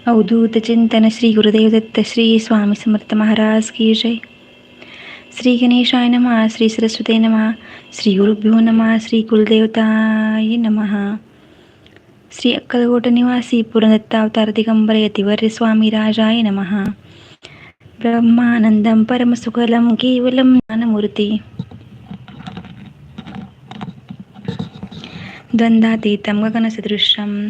अवधूत चिंतन श्री गुरुदेव दत्त श्री स्वामी समर्थ महाराज की जय. श्री गणेशाय नमः. श्री सरस्वती नमः. श्री गुरुभ्यो नमः. श्री कुलदेवताय नमः. श्री अक्कलकोट निवासी पूर्णदत्तावतार दिगंबर यतिवर्य स्वामी राजाय नमः. ब्रह्मानंदं परमसुखलं केवलं ज्ञानमूर्ती द्वंद्वातीतं गगनसदृशं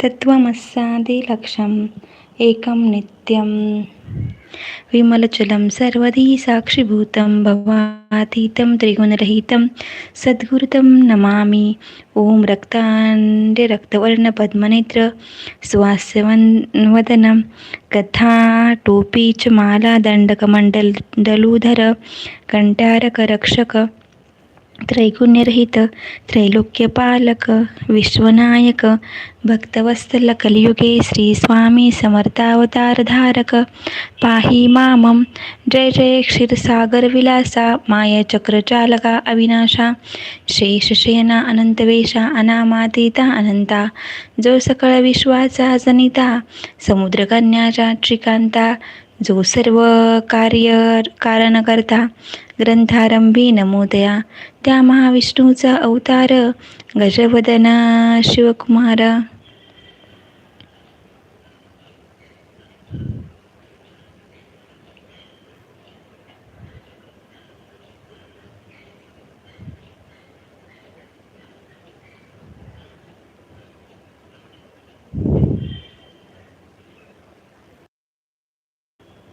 तत्त्वमस्यादिलक्ष्यम् एकं नित्यं विमलचलं सर्वधी साक्षीभूतं भवातीतं त्रिगुणरहितं सद्गुरुतं नमामि. ओम रक्तांड्यरक्तवर्णपद्मनेत्र सुवास्यवदनं कथाटोपी च माला दण्डकमण्डलूधर कण्ठारकरक्षक त्रैगुण्यरहित त्रैलोक्यपालक विश्वनायक भक्तवत्सल कलियुगे श्री स्वामी समर्थावतारधारक पाहि मामं. जय जय क्षीरसागर विलासा मायाचक्रचालका अविनाशा शेषशयना अनंतवेशा अनामातीता अनंता जो सकळ विश्वाचा जनिता समुद्रकन्याचा श्रीकांता जो सर्व कारण करता ग्रंथारंभी नमोदया त्या महाविष्णूचा अवतार गजवदन शिवकुमार.